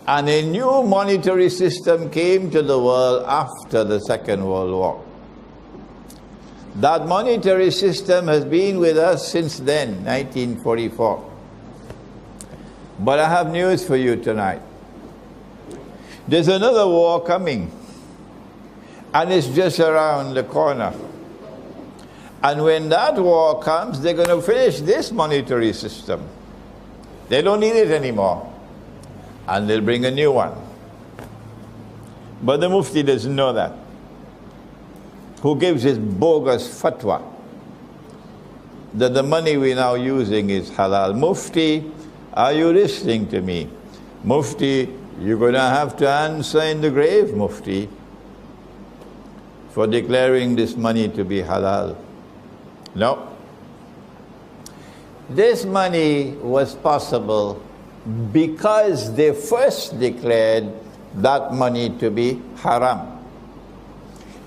And a new monetary system came to the world after the Second World War. That monetary system has been with us since then, 1944. But I have news for you tonight. There's another war coming, and it's just around the corner. And when that war comes, they're going to finish this monetary system. They don't need it anymore. And they'll bring a new one. But the Mufti doesn't know that. Who gives his bogus fatwa that the money we're now using is halal. Mufti, are you listening to me? Mufti, you're going to have to answer in the grave, Mufti, for declaring this money to be halal. No. This money was possible because they first declared that money to be haram.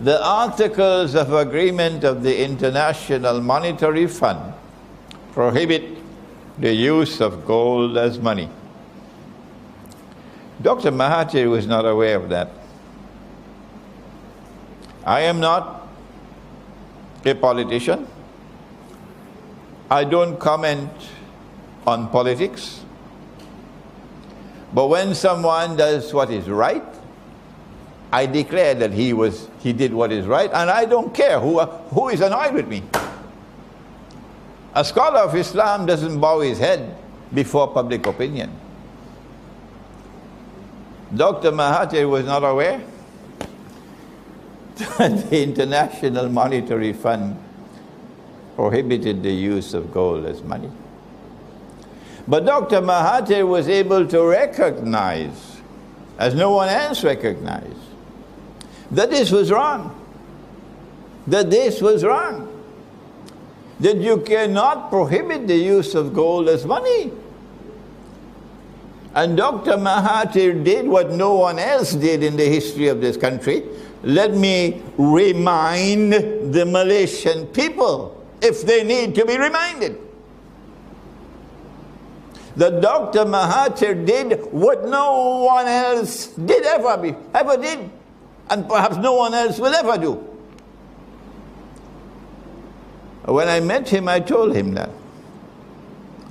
The Articles of Agreement of the International Monetary Fund prohibit the use of gold as money. Dr. Mahathir was not aware of that. I am not a politician. I don't comment on politics. But when someone does what is right, I declare that he did what is right, and I don't care who is annoyed with me. A scholar of Islam doesn't bow his head before public opinion. Dr. Mahathir was not aware that the International Monetary Fund prohibited the use of gold as money. But Dr. Mahathir was able to recognize, as no one else recognized, that this was wrong. That this was wrong. That you cannot prohibit the use of gold as money. And Dr. Mahathir did what no one else did in the history of this country. Let me remind the Malaysian people, if they need to be reminded, that Dr. Mahathir did what no one else did ever did, and perhaps no one else will ever do. When I met him, I told him that.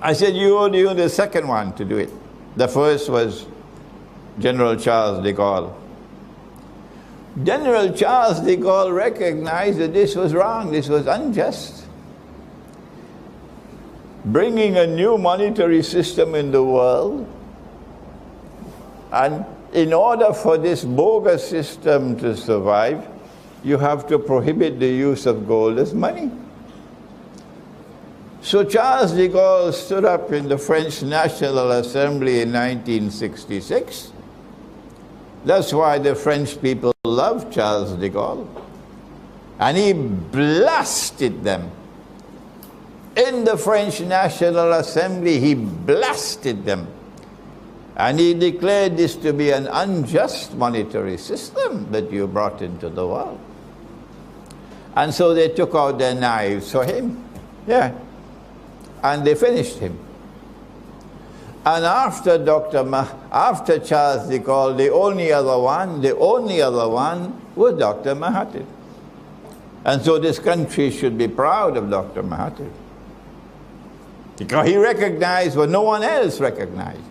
I said, you're the second one to do it. The first was General Charles de Gaulle. General Charles de Gaulle recognized that this was wrong, this was unjust. Bringing a new monetary system in the world, and in order for this bogus system to survive, you have to prohibit the use of gold as money. So Charles de Gaulle stood up in the French National Assembly in 1966. That's why the French people loved Charles de Gaulle. And he blasted them. In the French National Assembly, he blasted them. And he declared this to be an unjust monetary system that you brought into the world. And so they took out their knives for him. Yeah. And they finished him. And after Charles de Gaulle, the only other one was Dr. Mahathir. And so this country should be proud of Dr. Mahathir, because he recognized what no one else recognized.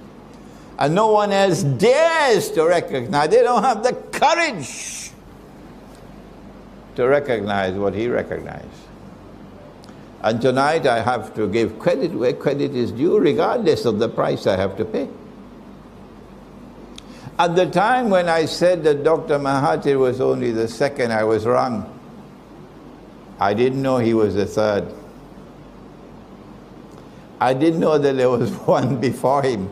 And no one else dares to recognize. They don't have the courage to recognize what he recognized. And tonight I have to give credit where credit is due, regardless of the price I have to pay. At the time when I said that Dr. Mahathir was only the second, I was wrong. I didn't know he was the third. I didn't know that there was one before him.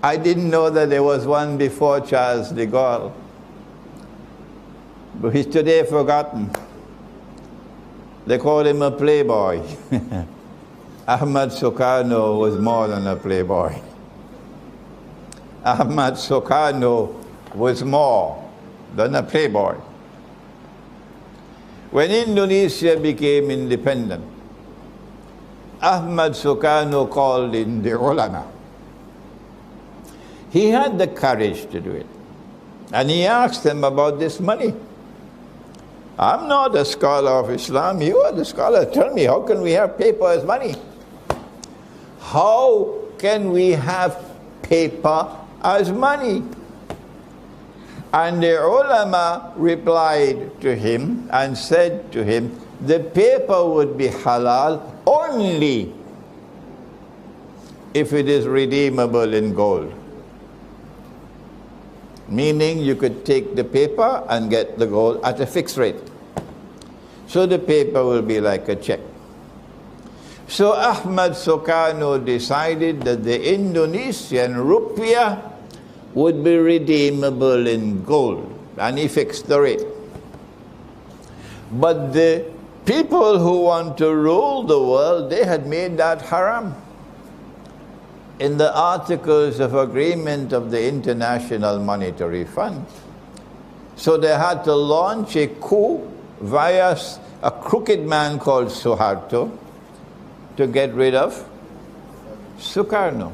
I didn't know that there was one before Charles de Gaulle. But he's today forgotten. They called him a playboy. Ahmad Sukarno was more than a playboy. Ahmad Sukarno was more than a playboy. When Indonesia became independent, Ahmad Sukarno called in the ulama. He had the courage to do it. And he asked them about this money. I'm not a scholar of Islam. You are the scholar. Tell me, how can we have paper as money? How can we have paper as money? And the ulama replied to him and said to him, the paper would be halal only if it is redeemable in gold. Meaning you could take the paper and get the gold at a fixed rate. So the paper will be like a check. So Ahmad Sukarno decided that the Indonesian rupiah would be redeemable in gold, and he fixed the rate. But the people who want to rule the world, they had made that haram. In the Articles of Agreement of the International Monetary Fund. So they had to launch a coup via a crooked man called Suharto to get rid of Sukarno.